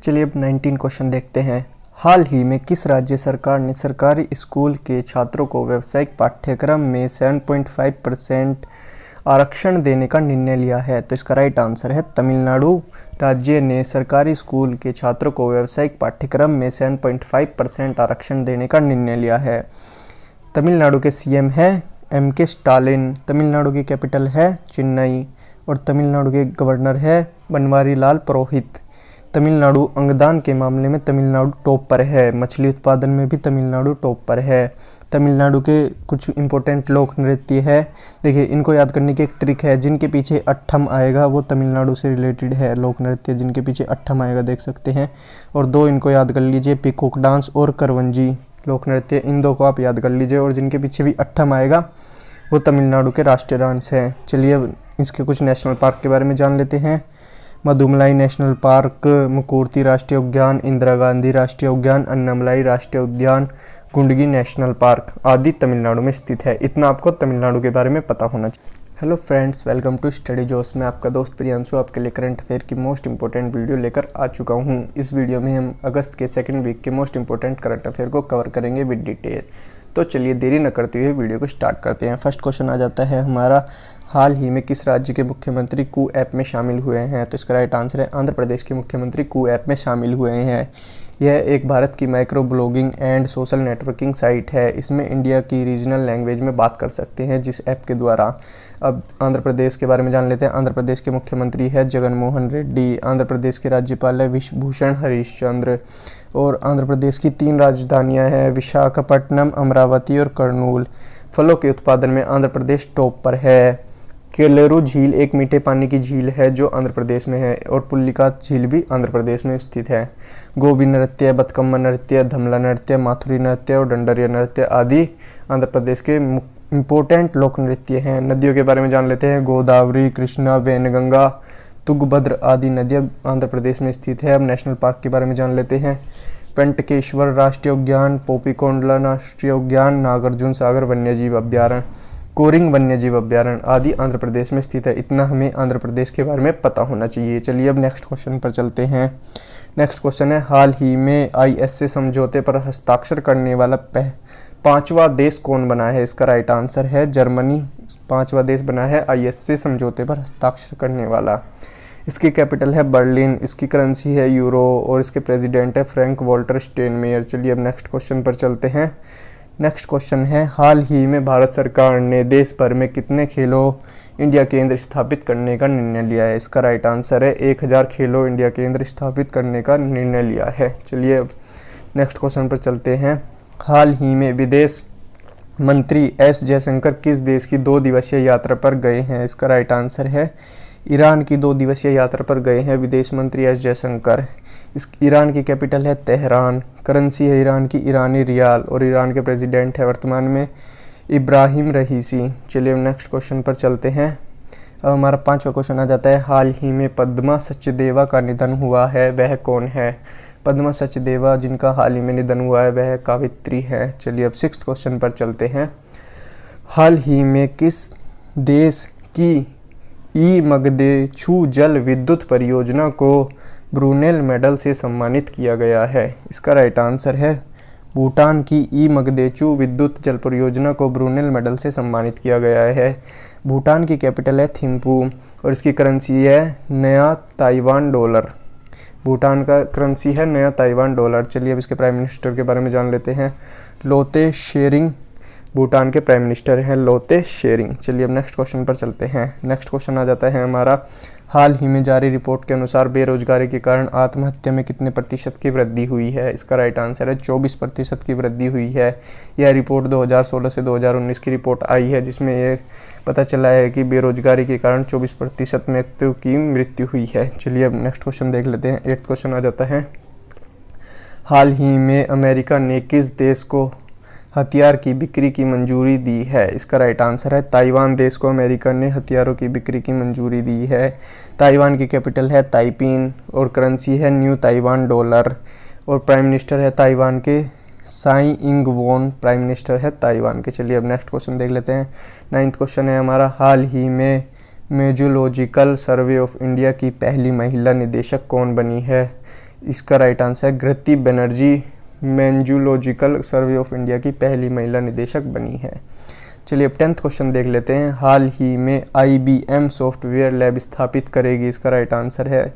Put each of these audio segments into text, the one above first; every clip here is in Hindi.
चलिए अब 19 क्वेश्चन देखते हैं। हाल ही में किस राज्य सरकार ने सरकारी स्कूल के छात्रों को व्यावसायिक पाठ्यक्रम में 7.5% आरक्षण देने का निर्णय लिया है? तो इसका राइट आंसर है तमिलनाडु राज्य ने सरकारी स्कूल के छात्रों को व्यावसायिक पाठ्यक्रम में 7.5% आरक्षण देने का निर्णय लिया है। तमिलनाडु के सीएम है MK स्टालिन, तमिलनाडु की कैपिटल है चेन्नई और तमिलनाडु के गवर्नर है बनवारी लाल पुरोहित। तमिलनाडु अंगदान के मामले में तमिलनाडु टॉप पर है, मछली उत्पादन में भी तमिलनाडु टॉप पर है। तमिलनाडु के कुछ इंपॉर्टेंट लोक नृत्य है, देखिए इनको याद करने की एक ट्रिक है, जिनके पीछे अट्ठम आएगा वो तमिलनाडु से रिलेटेड है। लोक नृत्य जिनके पीछे अट्ठम आएगा देख सकते हैं, और दो इनको याद कर लीजिए, पीकॉक डांस और करवंजी लोक नृत्य, इन दो को आप याद कर लीजिए। और जिनके पीछे भी अट्ठम आएगा वो तमिलनाडु के राष्ट्रीय डांस है। चलिए अब इसके कुछ नेशनल पार्क के बारे में जान लेते हैं। मधुमलाई नेशनल पार्क, मुकुर्ती राष्ट्रीय उद्यान, इंदिरा गांधी राष्ट्रीय उद्यान, अन्नामलाई राष्ट्रीय उद्यान, कुंडगी नेशनल पार्क आदि तमिलनाडु में स्थित है। इतना आपको तमिलनाडु के बारे में पता होना चाहिए। Hello friends, welcome to study Josh. मैं आपका दोस्त प्रियांशु आपके लिए करंट अफेयर की मोस्ट इंपॉर्टेंट वीडियो लेकर आ चुका हूं। इस वीडियो में हम अगस्त के सेकंड वीक के मोस्ट इंपॉर्टेंट करंट अफेयर को कवर करेंगे विद डिटेल। तो चलिए देरी न करते हुए वीडियो को स्टार्ट करते हैं। फर्स्ट क्वेश्चन आ जाता है हमारा, हाल ही में किस राज्य के मुख्यमंत्री कू ऐप में शामिल हुए हैं? तो इसका राइट आंसर है आंध्र प्रदेश के मुख्यमंत्री कू ऐप में शामिल हुए हैं। यह एक भारत की micro blogging and social networking site है। इसमें इंडिया की रीजनल लैंग्वेज में बात कर सकते हैं जिस ऐप के द्वारा। अब आंध्र प्रदेश के बारे में जान लेते हैं। आंध्र प्रदेश के मुख्यमंत्री है जगन मोहन रेड्डी। आंध्र प्रदेश के राज्यपाल है विभूषण हरिश्चंद्र। और आंध्र प्रदेश की 3 राजधानियां हैं, विशाखापट्टनम, अमरावती और कर्नूल। फलों के उत्पादन में आंध्र प्रदेश टॉप पर है। केलेरू झील एक मीठे पानी की झील है जो आंध्र प्रदेश में है, और पुल्लिकात झील भी आंध्र प्रदेश में स्थित है। गोबी नृत्य, बतकम्मा नृत्य, धमला नृत्य, माथुरी नृत्य और डंडरिया नृत्य आदि आंध्र प्रदेश के इम्पोर्टेंट लोक नृत्य हैं। नदियों के बारे में जान लेते हैं। गोदावरी, कृष्णा, वैनगंगा, तुंगभद्र आदि नदियाँ आंध्र प्रदेश में स्थित है। अब नेशनल पार्क के बारे में जान लेते हैं। वेंकटेश्वर राष्ट्रीय उद्यान, पोपीकोंडला राष्ट्रीय उद्यान, नागार्जुन सागर वन्यजीव अभ्यारण्य, कोरिंग वन्यजीव अभ्यारण्य आदि आंध्र प्रदेश में स्थित है। इतना हमें आंध्र प्रदेश के बारे में पता होना चाहिए। चलिए अब नेक्स्ट क्वेश्चन पर चलते हैं। नेक्स्ट क्वेश्चन है, हाल ही में ISA समझौते पर हस्ताक्षर करने वाला 5वां देश कौन बना है? इसका राइट आंसर है जर्मनी 5वां देश बना है ISA समझौते पर हस्ताक्षर करने वाला। इसकी कैपिटल है बर्लिन, इसकी करेंसी है यूरो और इसके प्रेसिडेंट है फ्रैंक वॉल्टर स्टेनमेयर। चलिए अब नेक्स्ट क्वेश्चन पर चलते हैं। नेक्स्ट क्वेश्चन है, हाल ही में भारत सरकार ने देश भर में कितने खेलो इंडिया केंद्र स्थापित करने का निर्णय लिया है? इसका राइट आंसर है 1000 खेलो इंडिया केंद्र स्थापित करने का निर्णय लिया है। चलिए अब नेक्स्ट क्वेश्चन पर चलते हैं। हाल ही में विदेश मंत्री S जयशंकर किस देश की 2 दिवसीय यात्रा पर गए हैं? इसका राइट आंसर है ईरान की 2 दिवसीय यात्रा पर गए हैं विदेश मंत्री S जयशंकर। इस ईरान की कैपिटल है तेहरान, करेंसी है ईरान की ईरानी रियाल और ईरान के प्रेसिडेंट है वर्तमान में इब्राहिम रईसी। चलिए नेक्स्ट क्वेश्चन पर चलते हैं। अब हमारा 5वां क्वेश्चन आ जाता है, हाल ही में पद्मा सचदेवा का निधन हुआ है, वह कौन है? पद्मा सचदेवा जिनका हाल ही में निधन हुआ है वह कावित्री है। चलिए अब 6th क्वेश्चन पर चलते हैं। हाल ही में किस देश की मगदेचु जल विद्युत परियोजना को ब्रूनेल मेडल से सम्मानित किया गया है? इसका राइट आंसर है भूटान की मगदेचु विद्युत जल परियोजना को ब्रूनेल मेडल से सम्मानित किया गया है। भूटान की कैपिटल है थिम्पू और इसकी करेंसी है नया ताइवान डॉलर। भूटान का करेंसी है नया ताइवान डॉलर। चलिए अब इसके प्राइम मिनिस्टर के बारे में जान लेते हैं। लोते शेरिंग भूटान के प्राइम मिनिस्टर हैं लोते शेरिंग। चलिए अब नेक्स्ट क्वेश्चन पर चलते हैं। नेक्स्ट क्वेश्चन आ जाता है हमारा, हाल ही में जारी रिपोर्ट के अनुसार बेरोजगारी के कारण आत्महत्या में कितने प्रतिशत की वृद्धि हुई है? इसका राइट आंसर है 24% की वृद्धि हुई है। यह रिपोर्ट 2016 से 2019 की रिपोर्ट आई है जिसमें यह पता चला है कि बेरोजगारी के कारण 24% व्यक्तियों की मृत्यु हुई है। चलिए अब नेक्स्ट क्वेश्चन देख लेते हैं। 8th क्वेश्चन आ जाता है, हाल ही में अमेरिका ने किस देश को हथियार की बिक्री की मंजूरी दी है? इसका राइट आंसर है ताइवान देश को अमेरिका ने हथियारों की बिक्री की मंजूरी दी है। ताइवान की कैपिटल है ताइपीन और करेंसी है न्यू ताइवान डॉलर और प्राइम मिनिस्टर है ताइवान के साई इंग वोन प्राइम मिनिस्टर है ताइवान के। चलिए अब नेक्स्ट क्वेश्चन देख लेते हैं। 9th क्वेश्चन है हमारा, हाल ही में मेजोलॉजिकल सर्वे ऑफ इंडिया की पहली महिला निदेशक कौन बनी है? इसका राइट आंसर है कृति बनर्जी मेंजूलॉजिकल सर्वे ऑफ इंडिया की पहली महिला निदेशक बनी है। चलिए अब 10th क्वेश्चन देख लेते हैं। हाल ही में IBM सॉफ्टवेयर लैब स्थापित करेगी, इसका राइट आंसर है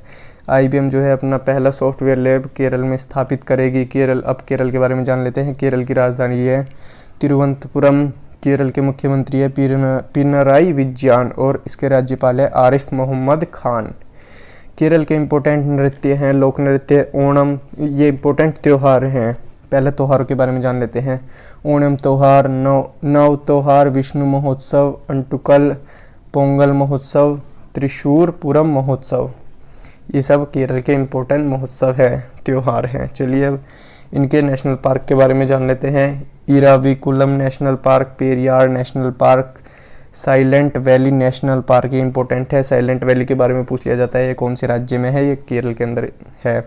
IBM जो है अपना पहला सॉफ्टवेयर लैब केरल में स्थापित करेगी। अब केरल के बारे में जान लेते हैं। केरल की राजधानी है तिरुवनंतपुरम। केरल के मुख्यमंत्री है पिनराई विजयन और इसके राज्यपाल है आरिफ मोहम्मद खान। केरल के इम्पोर्टेंट नृत्य हैं, लोक नृत्य ओणम, ये इम्पोर्टेंट त्यौहार हैं। पहले त्योहारों के बारे में जान लेते हैं। ओणम त्यौहार, नव त्यौहार, विष्णु महोत्सव, अंटुकल, पोंगल महोत्सव, त्रिशूर पूरम महोत्सव, ये सब केरल के इम्पोर्टेंट महोत्सव है, त्यौहार हैं। चलिए अब इनके नेशनल पार्क के बारे में जान लेते हैं। Eravikulam national park, Periyar national park, silent valley national park, ये इंपॉर्टेंट है। साइलेंट वैली के बारे में पूछ लिया जाता है, ये कौन से राज्य में है, ये केरल के अंदर है।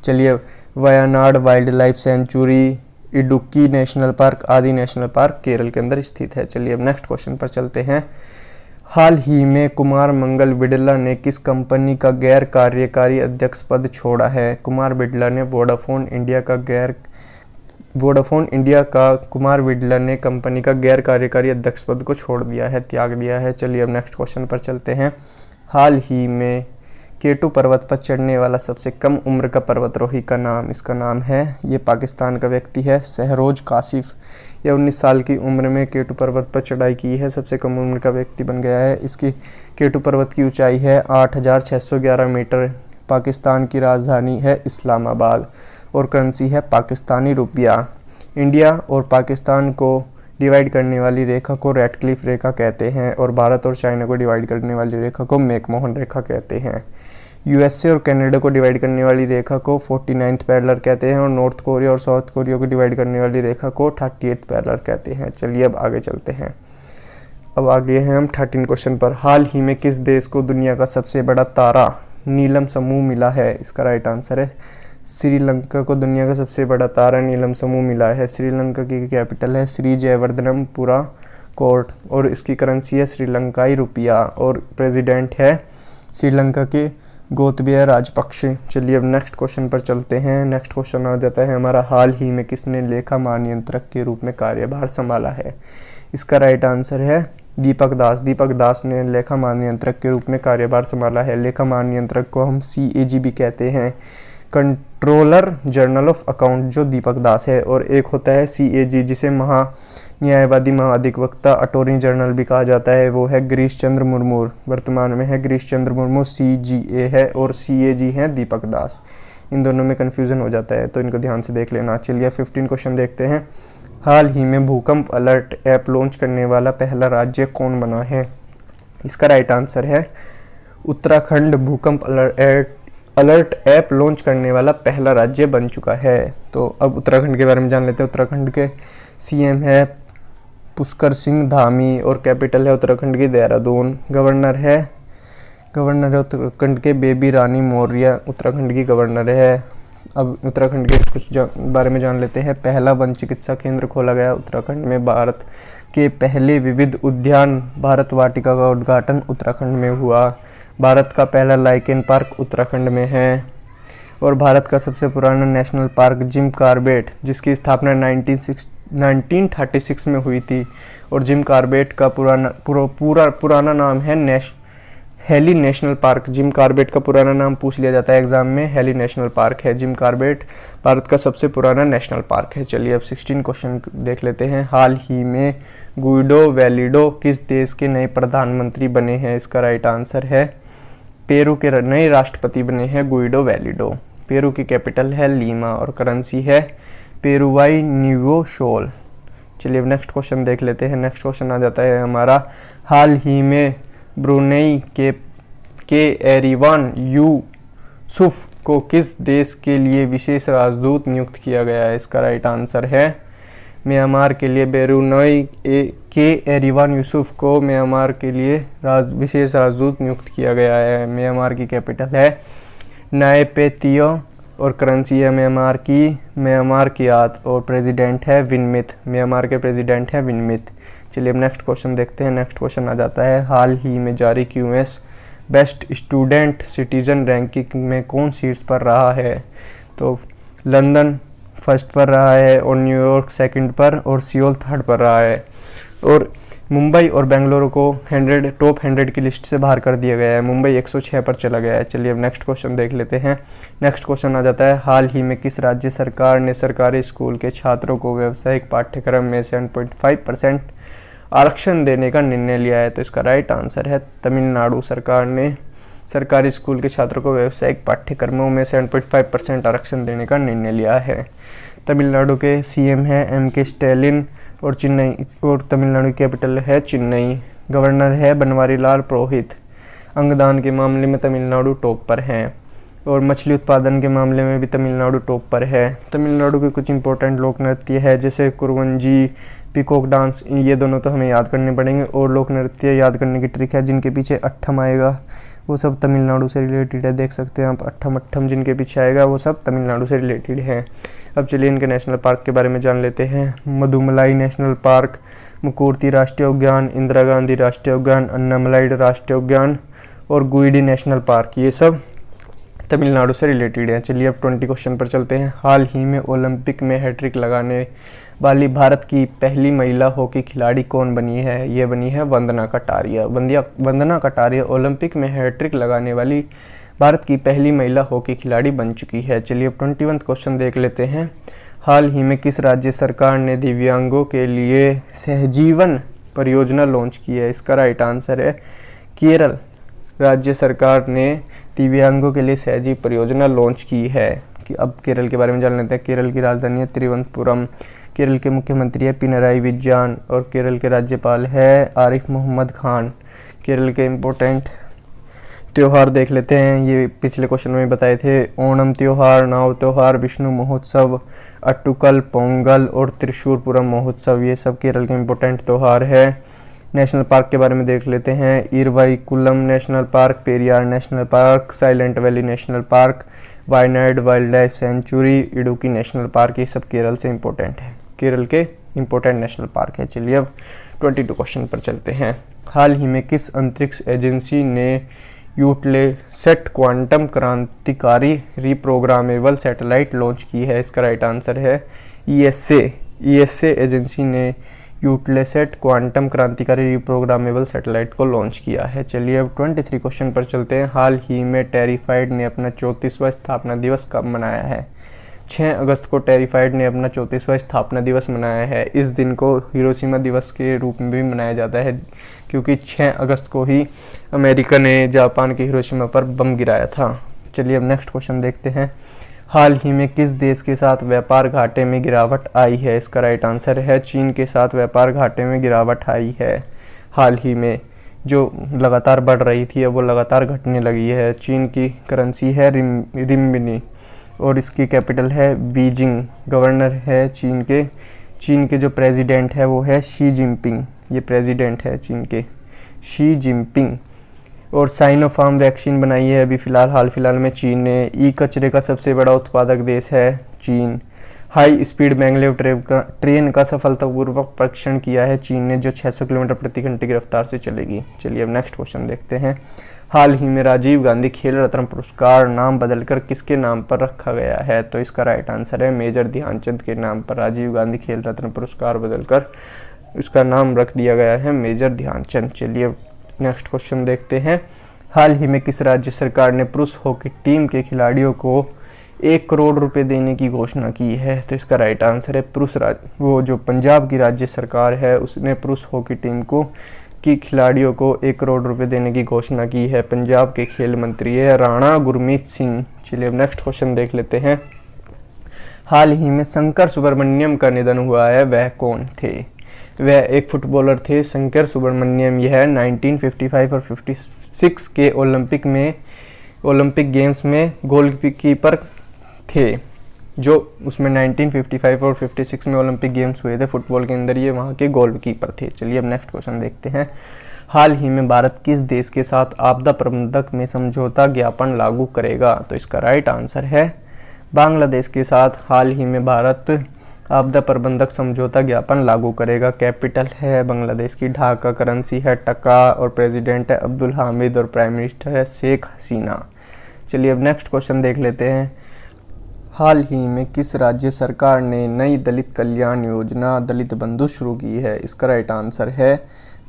चलिए Wayanad wildlife sanctuary, Idukki national park आदि नेशनल पार्क केरल के अंदर स्थित है। चलिए अब नेक्स्ट क्वेश्चन पर चलते हैं। हाल ही में कुमार मंगल बिड़ला ने किस कंपनी का गैर कार्यकारी अध्यक्ष पद छोड़ा है? कुमार बिड़ला ने वोडाफोन इंडिया का कुमार बिड़ला ने कंपनी का गैर कार्यकारी अध्यक्ष पद को छोड़ दिया है, त्याग दिया है। चलिए अब नेक्स्ट क्वेश्चन पर चलते हैं। हाल ही में केटू पर्वत पर चढ़ने वाला सबसे कम उम्र का पर्वतारोही का नाम, इसका नाम है, ये पाकिस्तान का व्यक्ति है सहरोज कासिफ। यह 19 साल की उम्र में केटू पर्वत पर चढ़ाई की है, सबसे कम उम्र का व्यक्ति बन गया है। इसकी केटू पर्वत की ऊंचाई है 8611 मीटर। पाकिस्तान की राजधानी है इस्लामाबाद और करेंसी है पाकिस्तानी रुपया। इंडिया और पाकिस्तान को डिवाइड करने वाली रेखा को रेडक्लिफ रेखा कहते हैं और भारत और चाइना को डिवाइड करने वाली रेखा को मैकमोहन रेखा कहते हैं। यूएसए और कनाडा को डिवाइड करने वाली रेखा को 49th पैरेलल कहते हैं और नॉर्थ कोरिया और साउथ कोरिया को डिवाइड करने वाली रेखा को 38th पैरेलल कहते हैं। चलिए अब आगे चलते हैं। अब आगे हैं हम 13 क्वेश्चन पर। हाल ही में किस देश को दुनिया का सबसे बड़ा तारा नीलम समूह मिला है? इसका राइट आंसर है श्रीलंका को दुनिया का सबसे बड़ा तारा नीलम समूह मिला है। श्रीलंका की कैपिटल है श्री जयवर्धनपुरा कोर्ट और इसकी करेंसी है श्रीलंकाई रुपया और प्रेसिडेंट है श्रीलंका के गोतबाया राजपक्षे। चलिए अब नेक्स्ट क्वेश्चन पर चलते हैं। नेक्स्ट क्वेश्चन आ जाता है हमारा, हाल ही में किसने लेखा महानियंत्रक के रूप में कार्यभार संभाला है? इसका राइट आंसर है दीपक दास। दीपक दास ने लेखा महानियंत्रक के रूप में कार्यभार संभाला है। लेखा महानियंत्रक को हम CAG भी कहते हैं, कंट्रोलर जनरल ऑफ अकाउंट, जो दीपक दास है। और एक होता है CAG जिसे न्यायवादी महाधिवक्ता अटॉर्नी जनरल भी कहा जाता है, वो है गिरीश चंद्र मुर्मू। वर्तमान में है गिरीश चंद्र मुर्मू, CGA है और CAG है दीपक दास। इन दोनों में कन्फ्यूजन हो जाता है तो इनको ध्यान से देख लेना। चलिए 15 क्वेश्चन देखते हैं। हाल ही में भूकंप अलर्ट ऐप लॉन्च करने वाला पहला राज्य कौन बना है? इसका राइट आंसर है उत्तराखंड। भूकंप अलर्ट ऐप लॉन्च करने वाला पहला राज्य बन चुका है। तो अब उत्तराखंड के बारे में जान लेते हैं। उत्तराखंड के CM है पुष्कर सिंह धामी और कैपिटल है उत्तराखंड की देहरादून। गवर्नर है उत्तराखंड के बेबी रानी मौर्य, उत्तराखंड की गवर्नर है। अब उत्तराखंड के कुछ बारे में जान लेते हैं। पहला वन चिकित्सा केंद्र खोला गया उत्तराखंड में। भारत के पहले विविध उद्यान भारत वाटिका का उद्घाटन उत्तराखंड में हुआ। भारत का पहला लाइकेन पार्क उत्तराखंड में है। और भारत का सबसे पुराना नेशनल पार्क जिम कॉर्बेट, जिसकी स्थापना 1936 में हुई थी और जिम कॉर्बेट का पुराना नाम है heli national park. Jim Corbett का पुराना नाम पूछ लिया जाता है एग्जाम में, हेली नेशनल पार्क है। जिम कॉर्बेट भारत का सबसे पुराना नेशनल पार्क है। चलिए अब 16 क्वेश्चन देख लेते हैं। हाल ही में गुइडो वेलिडो किस देश के नए प्रधानमंत्री बने हैं? इसका राइट आंसर है पेरू के नए राष्ट्रपति बने हैं गुइडो वेलिडो। पेरू की कैपिटल है लीमा और करेंसी है पेरुवाई न्यूवो शोल। चलिए अब नेक्स्ट क्वेश्चन देख लेते हैं। नेक्स्ट क्वेश्चन आ जाता है हमारा, हाल ही में ब्रुनेई के एरिवान यूसुफ को किस देश के लिए विशेष राजदूत नियुक्त किया गया है? इसका राइट आंसर है म्यांमार के लिए। ब्रुनेई के एरिवान यूसुफ को म्यांमार के लिए विशेष राजदूत नियुक्त किया गया है। म्यांमार की कैपिटल है नायपेतियो और करेंसी है म्यांमार की याद और प्रेसिडेंट है विनमित। म्यांमार के प्रेसिडेंट है विनमित। चलिए अब नेक्स्ट क्वेश्चन देखते हैं। नेक्स्ट क्वेश्चन आ जाता है, हाल ही में जारी QS best student citizen ranking में कौन शीर्ष पर रहा है? तो लंदन फर्स्ट पर रहा है और न्यूयॉर्क सेकंड पर और सियोल थर्ड पर रहा है। और मुंबई और बेंगलुरु को टॉप 100 की लिस्ट से बाहर कर दिया गया है। मुंबई 106 पर चला गया है। चलिए अब नेक्स्ट क्वेश्चन देख लेते हैं। नेक्स्ट क्वेश्चन आ जाता है, हाल ही में किस राज्य सरकार ने सरकारी स्कूल के छात्रों को व्यावसायिक पाठ्यक्रम में 7.5% आरक्षण देने का निर्णय लिया है? तो इसका राइट आंसर है तमिलनाडु सरकार ने सरकारी स्कूल के छात्रों को व्यावसायिक पाठ्यक्रमों में 7.5% आरक्षण देने का निर्णय लिया है। तमिलनाडु के सीएम है MK स्टैलिन और तमिलनाडु की कैपिटल है चेन्नई। गवर्नर है बनवारी लाल पुरोहित। अंगदान के मामले में तमिलनाडु टॉप पर है और मछली उत्पादन के मामले में भी तमिलनाडु टॉप पर है। तमिलनाडु के कुछ इंपॉर्टेंट लोक नृत्य है जैसे कुरवंजी, पीकॉक डांस, ये दोनों तो हमें याद करने पड़ेंगे। और लोक नृत्य याद करने की ट्रिक है, जिनके पीछे अट्ठम आएगा वो सब तमिलनाडु से रिलेटेड है। देख सकते हैं आप, अट्ठम अट्ठम जिनके पीछे आएगा वो सब तमिलनाडु से रिलेटेड है। अब चलिए इनके नेशनल पार्क के बारे में जान लेते हैं। मधुमलाई नेशनल पार्क, मुकुर्ती राष्ट्रीय उद्यान, इंदिरा गांधी राष्ट्रीय उद्यान, अन्नामलाई राष्ट्रीय उद्यान और गुइडी नेशनल पार्क, ये सब तमिलनाडु से रिलेटेड है। चलिए अब 20 क्वेश्चन पर चलते हैं। हाल ही में ओलंपिक में हैट्रिक लगाने वाली भारत की पहली महिला हॉकी खिलाड़ी कौन बनी है? ये बनी है वंदना कटारिया। वंदना कटारिया ओलंपिक में हैट्रिक लगाने वाली भारत की पहली महिला हॉकी खिलाड़ी बन चुकी है। चलिए अब 21 क्वेश्चन देख लेते हैं। हाल ही में किस राज्य सरकार ने दिव्यांगों के लिए सहजीवन परियोजना लॉन्च की है? इसका राइट आंसर है केरल राज्य सरकार ने दिव्यांगों के लिए सहजीव परियोजना लॉन्च की है। कि अब केरल के बारे में जान लेते हैं। केरल की राजधानी है तिरुवनंतपुरम। केरल के मुख्यमंत्री है पिनराई विजयन और केरल के राज्यपाल है आरिफ मोहम्मद खान। केरल के इम्पोर्टेंट त्यौहार देख लेते हैं। ये पिछले क्वेश्चन में बताए थे। ओणम त्यौहार, नाव त्यौहार, विष्णु महोत्सव, अट्टुकल पोंगल और त्रिशूरपुरम महोत्सव, ये सब केरल के इम्पोर्टेंट त्यौहार है। नेशनल पार्क के बारे में देख लेते हैं। Eravikulam national park, Periyar national park, silent valley national park, Wayanad wildlife sanctuary, Idukki national park, ये सब केरल से इम्पोर्टेंट है। केरल के इम्पोर्टेंट नेशनल पार्क है। चलिए अब 22 क्वेश्चन पर चलते हैं। हाल ही में किस अंतरिक्ष एजेंसी ने यूटलेसेट क्वांटम क्रांतिकारी रिप्रोग्रामेबल सैटेलाइट लॉन्च की है? इसका राइट आंसर है ESA एजेंसी ने यूटलेसेट क्वांटम क्रांतिकारी रिप्रोग्रामेबल सैटेलाइट को लॉन्च किया है। चलिए अब 23 क्वेश्चन पर चलते हैं। हाल ही में टेरिफाइड ने अपना 34वां स्थापना दिवस कब मनाया है? 6 अगस्त को टेरिफाइड ने अपना 34वां स्थापना दिवस मनाया है। इस दिन को हिरोशिमा दिवस के रूप में भी मनाया जाता है क्योंकि 6 अगस्त को ही अमेरिका ने जापान के हिरोशिमा पर बम गिराया था। चलिए अब नेक्स्ट क्वेश्चन देखते हैं। हाल ही में किस देश के साथ व्यापार घाटे में गिरावट आई है? इसका राइट आंसर है चीन के साथ व्यापार घाटे में गिरावट आई है। हाल ही में जो लगातार बढ़ रही थी अब वो लगातार घटने लगी है। चीन की करेंसी है रिम्बिनी और इसकी कैपिटल है बीजिंग। गवर्नर है चीन के जो प्रेसिडेंट है वो है शी जिनपिंग। ये प्रेसिडेंट है चीन के शी जिनपिंग। और साइनोफार्म वैक्सीन बनाई है अभी हाल फिलहाल में चीन ने। ई कचरे का सबसे बड़ा उत्पादक देश है चीन। हाई स्पीड मैंगलेव ट्रेन का सफलतापूर्वक परीक्षण किया है चीन ने, जो 600 किलोमीटर प्रति घंटे की रफ्तार से चलेगी। चलिए अब नेक्स्ट क्वेश्चन देखते हैं। हाल ही में राजीव गांधी खेल रत्न पुरस्कार नाम बदलकर किसके नाम पर रखा गया है? तो इसका राइट आंसर है मेजर ध्यानचंद के नाम पर राजीव गांधी खेल रत्न पुरस्कार बदलकर इसका नाम रख दिया गया है मेजर ध्यानचंद। चलिए नेक्स्ट क्वेश्चन देखते हैं। हाल ही में किस राज्य सरकार ने पुरुष हॉकी टीम के खिलाड़ियों को 1 करोड़ रुपए देने की घोषणा की है? तो इसका राइट आंसर है वो जो पंजाब की राज्य सरकार है उसने पुरुष हॉकी टीम की खिलाड़ियों को 1 करोड़ रुपए देने की घोषणा की है। पंजाब के खेल मंत्री है राणा गुरमीत सिंह। चलिए अब नेक्स्ट क्वेश्चन देख लेते हैं। हाल ही में शंकर सुब्रमण्यम का निधन हुआ है, वह कौन थे? वह एक फुटबॉलर थे शंकर सुब्रमण्यम। यह 1955 और 56 के ओलंपिक गेम्स में गोलकीपर थे। जो उसमें 1955 और 56 में ओलंपिक गेम्स हुए थे फुटबॉल के अंदर, ये वहाँ के गोलकीपर थे। चलिए अब नेक्स्ट क्वेश्चन देखते हैं। हाल ही में भारत किस देश के साथ आपदा प्रबंधक में समझौता ज्ञापन लागू करेगा? तो इसका राइट आंसर है बांग्लादेश के साथ हाल ही में भारत आपदा प्रबंधक समझौता ज्ञापन लागू करेगा। कैपिटल है बांग्लादेश की ढाका, करेंसी है टका और प्रेसिडेंट है अब्दुल हामिद और प्राइम मिनिस्टर है शेख हसीना। चलिए अब नेक्स्ट क्वेश्चन देख लेते हैं। हाल ही में किस राज्य सरकार ने नई दलित कल्याण योजना दलित बंधु शुरू की है? इसका राइट आंसर है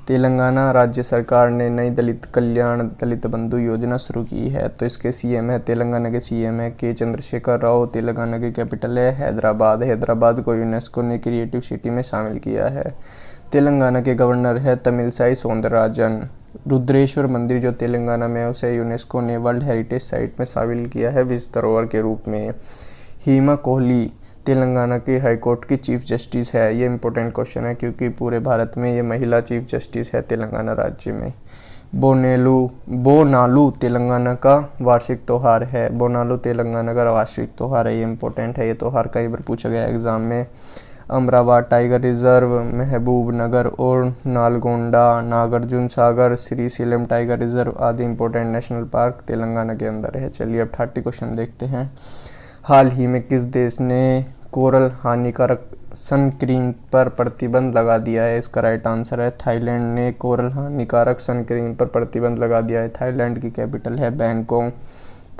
तेलंगाना राज्य सरकार ने नई दलित कल्याण दलित बंधु योजना शुरू की है। तो इसके सीएम है, तेलंगाना के सीएम है के चंद्रशेखर राव। तेलंगाना की कैपिटल है हैदराबाद। हैदराबाद को यूनेस्को ने क्रिएटिव सिटी में शामिल किया है। तेलंगाना के गवर्नर है तमिलसाई सौंदरराजन। रुद्रेश्वर मंदिर जो तेलंगाना में है उसे यूनेस्को ने वर्ल्ड हेरिटेज साइट में शामिल किया है विश्व धरोहर के रूप में। हेमा कोहली तेलंगाना की हाईकोर्ट की चीफ जस्टिस है। ये इंपॉर्टेंट क्वेश्चन है क्योंकि पूरे भारत में ये महिला चीफ जस्टिस है तेलंगाना राज्य में। बोनालू तेलंगाना का वार्षिक त्यौहार है। बोनालू तेलंगाना का वार्षिक त्यौहार है, ये इंपॉर्टेंट है। ये त्यौहार कई बार पूछा गया एग्जाम में। अमरावती टाइगर रिजर्व, महबूब नगर और नालगोंडा, नागार्जुन सागर, श्रीशैलम टाइगर रिजर्व आदि इंपॉर्टेंट नेशनल पार्क तेलंगाना के अंदर है। चलिए अब 30 क्वेश्चन देखते हैं। हाल ही में किस देश ने कोरल हानिकारक सन क्रीम पर प्रतिबंध लगा दिया है? इसका राइट आंसर है थाईलैंड ने कोरल हानिकारक सन क्रीम पर प्रतिबंध लगा दिया है। थाईलैंड की कैपिटल है बैंकॉक।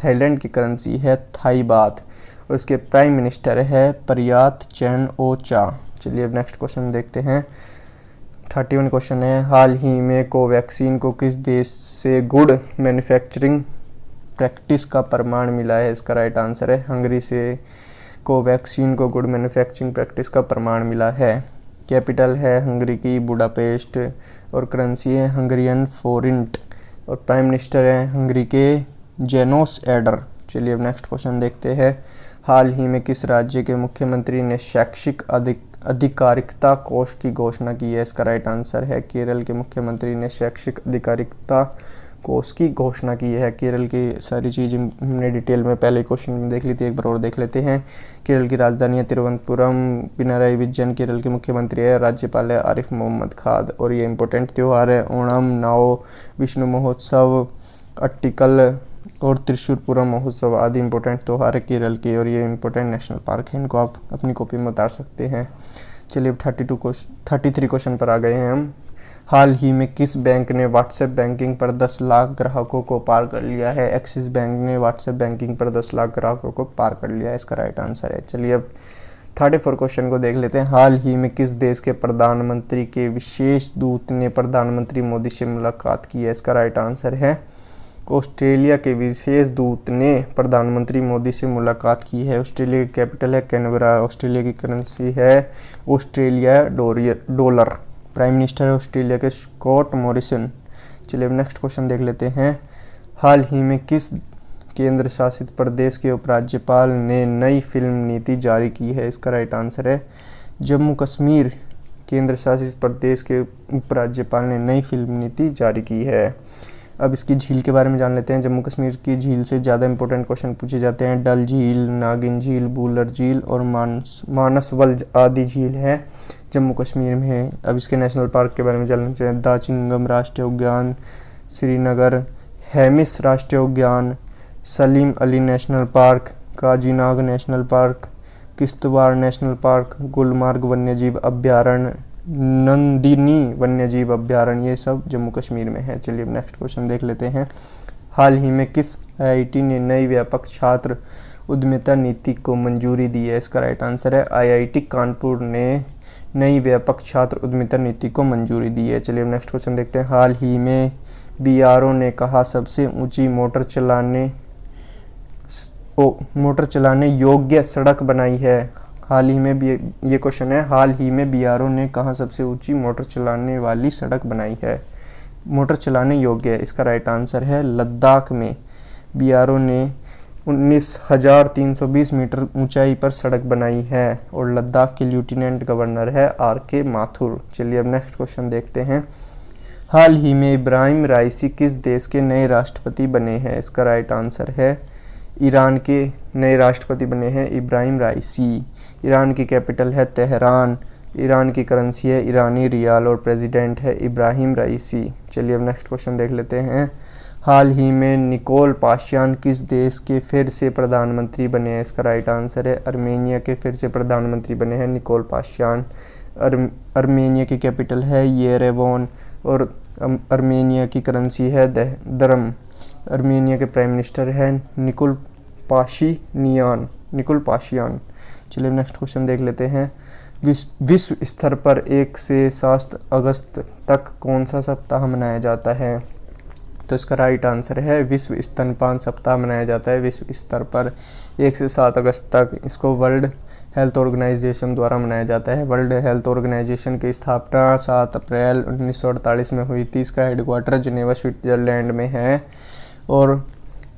थाईलैंड की करेंसी है थाई बात और इसके प्राइम मिनिस्टर है प्रयात चैन-ओ-चा। चलिए अब नेक्स्ट क्वेश्चन देखते हैं। 31 क्वेश्चन है। हाल ही में कोवैक्सीन को किस देश से गुड मैन्युफैक्चरिंग प्रैक्टिस का प्रमाण मिला है? इसका राइट आंसर है हंगरी से कोवैक्सीन को गुड मैन्युफैक्चरिंग प्रैक्टिस का प्रमाण मिला है। कैपिटल है हंगरी की बुडापेस्ट और करेंसी है हंगरियन फोरिंट और प्राइम मिनिस्टर है हंगरी के जेनोस एडर। चलिए अब नेक्स्ट क्वेश्चन देखते हैं। हाल ही में किस राज्य के मुख्यमंत्री ने शैक्षिक अधिकारिकता कोष की घोषणा की है? इसका राइट आंसर है केरल के मुख्यमंत्री ने शैक्षिक अधिकारिकता कोष की घोषणा की है। केरल की सारी चीज़ हमने डिटेल में पहले क्वेश्चन में देख ली थी, एक बार और देख लेते हैं। केरल की राजधानी है तिरुवनंतपुरम। पिनाराई विजयन केरल के मुख्यमंत्री है। राज्यपाल है आरिफ मोहम्मद खान और ये इंपॉर्टेंट त्यौहार है ओणम, नाओ, विष्णु महोत्सव, अट्टिकल और त्रिशूरपुरम महोत्सव आदि इंपॉर्टेंट त्यौहार है केरल के और ये इंपॉर्टेंट नेशनल पार्क है। इनको आप अपनी कॉपी में उतार सकते हैं। चलिए अब 33 क्वेश्चन पर आ गए हैं हम। हाल ही में किस बैंक ने व्हाट्सएप बैंकिंग पर 10 लाख ग्राहकों को पार कर लिया है? एक्सिस बैंक ने व्हाट्सएप बैंकिंग पर 10 लाख ग्राहकों को पार कर लिया है। इसका राइट आंसर है। चलिए अब 34 क्वेश्चन को देख लेते हैं। हाल ही में किस देश के प्रधानमंत्री के विशेष दूत ने प्रधानमंत्री मोदी से मुलाकात की है? इसका राइट आंसर है ऑस्ट्रेलिया के विशेष दूत ने प्रधानमंत्री मोदी से मुलाकात की है। ऑस्ट्रेलिया की कैपिटल है कैनबरा। ऑस्ट्रेलिया की करेंसी है ऑस्ट्रेलिया डॉलर। प्राइम मिनिस्टर है ऑस्ट्रेलिया के स्कॉट मॉरिसन। चलिए अब नेक्स्ट क्वेश्चन देख लेते हैं। हाल ही में किस केंद्र शासित प्रदेश के उपराज्यपाल ने नई फिल्म नीति जारी की है? इसका राइट आंसर है जम्मू कश्मीर केंद्र शासित प्रदेश के उपराज्यपाल ने नई फिल्म नीति जारी की है। अब इसकी झील के बारे में जान लेते हैं। जम्मू कश्मीर की झील से ज़्यादा इंपॉर्टेंट क्वेश्चन पूछे जाते हैं। डल झील, नागिन झील, बूलर झील और मानसवल आदि झील है जम्मू कश्मीर में है। अब इसके नेशनल पार्क के बारे में जानना चाहिए। दाचिंगम राष्ट्रीय उद्यान, श्रीनगर हेमिस राष्ट्रीय उद्यान, Salim Ali national park, Kazinag national park, Kishtwar national park, Gulmarg वन्यजीव अभ्यारण्य, नंदिनी वन्यजीव अभ्यारण्य, ये सब जम्मू कश्मीर में है। चलिए अब नेक्स्ट क्वेश्चन देख लेते हैं। हाल ही में किस आईआईटी ने नई व्यापक छात्र उद्यमिता नीति को मंजूरी दी है? इसका राइट आंसर है आईआईटी कानपुर ने नई व्यापक छात्र उद्यमिता नीति को मंजूरी दी है। चलिए अब नेक्स्ट क्वेश्चन देखते हैं। हाल ही में बीआरओ ने कहा सबसे ऊंची मोटर चलाने योग्य सड़क बनाई है? हाल ही में भी ये क्वेश्चन है। हाल ही में बीआरओ ने कहा सबसे ऊंची मोटर चलाने वाली सड़क बनाई है? मोटर चलाने योग्य है, इसका राइट आंसर है लद्दाख में बीआरओ ने 19,320 मीटर ऊंचाई पर सड़क बनाई है और लद्दाख के लेफ्टिनेंट गवर्नर है आर.के. माथुर। चलिए अब नेक्स्ट क्वेश्चन देखते हैं। हाल ही में इब्राहिम राइसी किस देश के नए राष्ट्रपति बने हैं? इसका राइट आंसर है ईरान के नए राष्ट्रपति बने हैं इब्राहिम राइसी। ईरान की कैपिटल है तेहरान। ईरान की करेंसी है ईरानी रियाल और प्रेसिडेंट है इब्राहिम राइसी। चलिए अब नेक्स्ट क्वेश्चन देख लेते हैं। हाल ही में निकोल पाशियान किस देश के फिर से प्रधानमंत्री बने हैं? इसका राइट आंसर है अर्मेनिया के फिर से प्रधानमंत्री बने हैं निकोल पाशियान। अर्मेनिया की कैपिटल है येरेवन और अर्मेनिया की करेंसी है दरम। अर्मेनिया के प्राइम मिनिस्टर हैं निकोल पाशिनियान। निकुल पाशियान। चलिए नेक्स्ट क्वेश्चन देख लेते हैं। विश्व स्तर पर 1 से 7 अगस्त तक कौन सा सप्ताह मनाया जाता है? तो इसका राइट आंसर है विश्व स्तनपान सप्ताह मनाया जाता है विश्व स्तर पर 1 से 7 अगस्त तक। इसको वर्ल्ड हेल्थ ऑर्गेनाइजेशन द्वारा मनाया जाता है। वर्ल्ड हेल्थ ऑर्गेनाइजेशन की स्थापना 7 अप्रैल 1948 में हुई थी। इसका हेडक्वार्टर जिनेवा स्विट्जरलैंड में है। और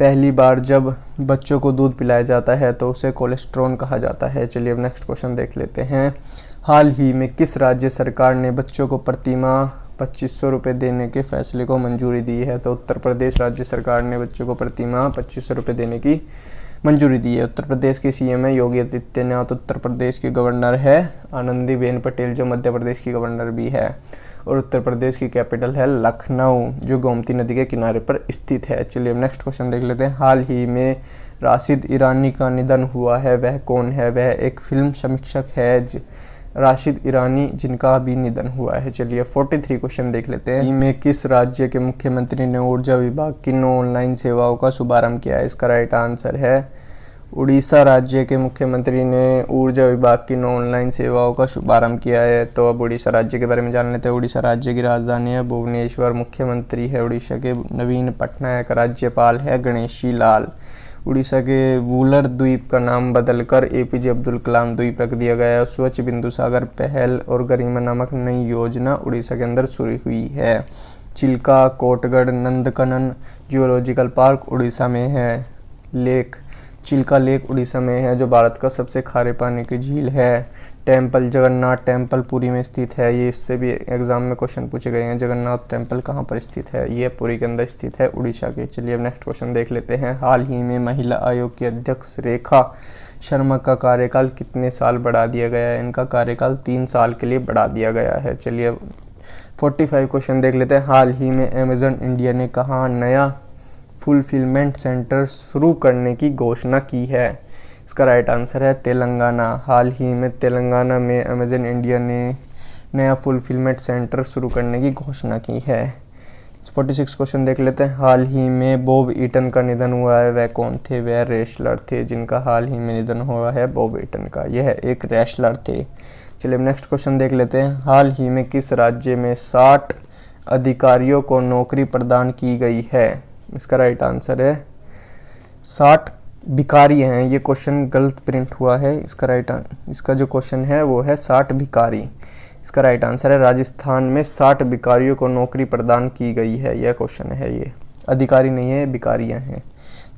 पहली बार जब बच्चों को दूध पिलाया जाता है तो उसे कोलेस्ट्रॉल कहा जाता है। चलिए अब नेक्स्ट क्वेश्चन देख लेते हैं। हाल ही में किस राज्य सरकार ने बच्चों को प्रतिमाह 2500 रुपये देने के फैसले को मंजूरी दी है? तो उत्तर प्रदेश राज्य सरकार ने बच्चों को प्रतिमाह 2500 रुपये देने की मंजूरी दी है। उत्तर प्रदेश के सीएम है योगी आदित्यनाथ। उत्तर प्रदेश की गवर्नर है आनंदीबेन पटेल जो मध्य प्रदेश की गवर्नर भी है। और उत्तर प्रदेश की कैपिटल है लखनऊ जो गोमती नदी के किनारे पर स्थित है। चलिए अब नेक्स्ट क्वेश्चन देख लेते हैं। हाल ही में राशिद ईरानी का निधन हुआ है, वह कौन है? वह एक फिल्म समीक्षक है राशिद ईरानी जिनका अभी निधन हुआ है। चलिए 43 क्वेश्चन देख लेते हैं। में किस राज्य के मुख्यमंत्री ने ऊर्जा विभाग की 9 ऑनलाइन सेवाओं का शुभारंभ किया है? इसका राइट आंसर है उड़ीसा राज्य के मुख्यमंत्री ने ऊर्जा विभाग की 9 ऑनलाइन सेवाओं का शुभारंभ किया है। तो अब उड़ीसा राज्य के बारे में जान लेते हैं। उड़ीसा राज्य की राजधानी है भुवनेश्वर। मुख्यमंत्री है उड़ीसा के नवीन पटनायक। राज्यपाल है गणेशी लाल। उड़ीसा के वूलर द्वीप का नाम बदलकर एपीजे अब्दुल कलाम द्वीप रख दिया गया है। स्वच्छ बिंदु सागर पहल और गरिमा नामक नई योजना उड़ीसा के अंदर शुरू हुई है। चिल्का कोटगढ़ नंदकनन जियोलॉजिकल पार्क उड़ीसा में है। चिल्का लेक उड़ीसा में है जो भारत का सबसे खारे पानी की झील है। टेम्पल जगन्नाथ टेम्पल पुरी में स्थित है। ये इससे भी एग्जाम में क्वेश्चन पूछे गए हैं। जगन्नाथ टेम्पल कहाँ पर स्थित है? ये पुरी के अंदर स्थित है उड़ीसा के। चलिए अब नेक्स्ट क्वेश्चन देख लेते हैं। हाल ही में महिला आयोग की अध्यक्ष रेखा शर्मा का कार्यकाल कितने साल बढ़ा दिया गया है? इनका कार्यकाल 3 साल के लिए बढ़ा दिया गया है। चलिए अब 45 क्वेश्चन देख लेते हैं। हाल ही में अमेजन इंडिया ने कहाँ नया फुलफिलमेंट सेंटर शुरू करने की घोषणा की है? इसका राइट आंसर है तेलंगाना। हाल ही में तेलंगाना में अमेजन इंडिया ने नया फुलफिलमेंट सेंटर शुरू करने की घोषणा की है। 46 क्वेश्चन देख लेते हैं। हाल ही में बॉब ईटन का निधन हुआ है, वह कौन थे? वह रेसलर थे जिनका हाल ही में निधन हुआ है बॉब ईटन का। यह एक रेसलर थे। चलिए नेक्स्ट क्वेश्चन देख लेते हैं। हाल ही में किस राज्य में 60 अधिकारियों को नौकरी प्रदान की गई है? इसका राइट आंसर है 60 भिखारी हैं। ये क्वेश्चन गलत प्रिंट हुआ है। इसका जो क्वेश्चन है वो है 60 भिखारी। इसका राइट आंसर है राजस्थान में 60 भिखारियों को नौकरी प्रदान की गई है। यह क्वेश्चन है, ये अधिकारी नहीं है, भिखारियाँ हैं।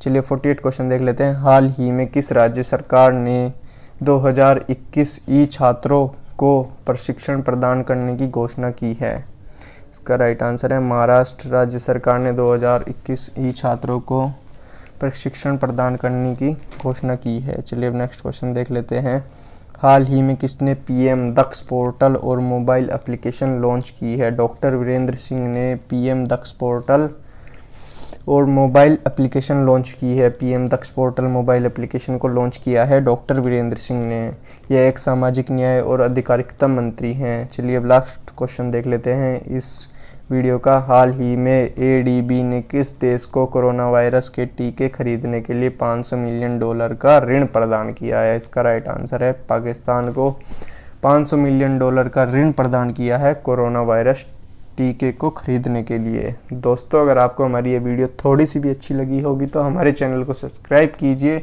चलिए 48 क्वेश्चन देख लेते हैं। हाल ही में किस राज्य सरकार ने 2021 ई छात्रों को प्रशिक्षण प्रदान करने की घोषणा की है? इसका राइट आंसर है महाराष्ट्र राज्य सरकार ने 2021 ई छात्रों को प्रशिक्षण प्रदान करने की घोषणा की है। चलिए अब नेक्स्ट क्वेश्चन देख लेते हैं। हाल ही में किसने पीएम दक्ष पोर्टल और मोबाइल एप्लीकेशन लॉन्च की है? डॉक्टर वीरेंद्र सिंह ने पीएम दक्ष पोर्टल और मोबाइल एप्लीकेशन लॉन्च की है। पीएम दक्ष पोर्टल मोबाइल एप्लीकेशन को लॉन्च किया है डॉक्टर वीरेंद्र सिंह ने। यह एक सामाजिक न्याय और अधिकारिता मंत्री हैं। चलिए अब लास्ट क्वेश्चन देख लेते हैं इस वीडियो का। हाल ही में एडीबी ने किस देश को कोरोना वायरस के टीके खरीदने के लिए $500 मिलियन का ऋण प्रदान किया है? इसका राइट आंसर है पाकिस्तान को $500 मिलियन का ऋण प्रदान किया है कोरोना वायरस टीके को खरीदने के लिए। दोस्तों अगर आपको हमारी ये वीडियो थोड़ी सी भी अच्छी लगी होगी तो हमारे चैनल को सब्सक्राइब कीजिए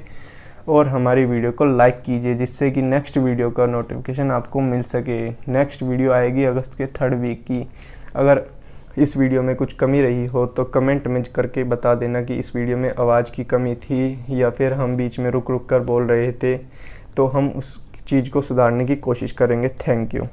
और हमारी वीडियो को लाइक कीजिए जिससे कि नेक्स्ट वीडियो का नोटिफिकेशन आपको मिल सके। नेक्स्ट वीडियो आएगी अगस्त के 3rd वीक की। अगर इस वीडियो में कुछ कमी रही हो तो कमेंट में करके बता देना कि इस वीडियो में आवाज़ की कमी थी या फिर हम बीच में रुक रुक कर बोल रहे थे, तो हम उस चीज़ को सुधारने की कोशिश करेंगे। Thank you.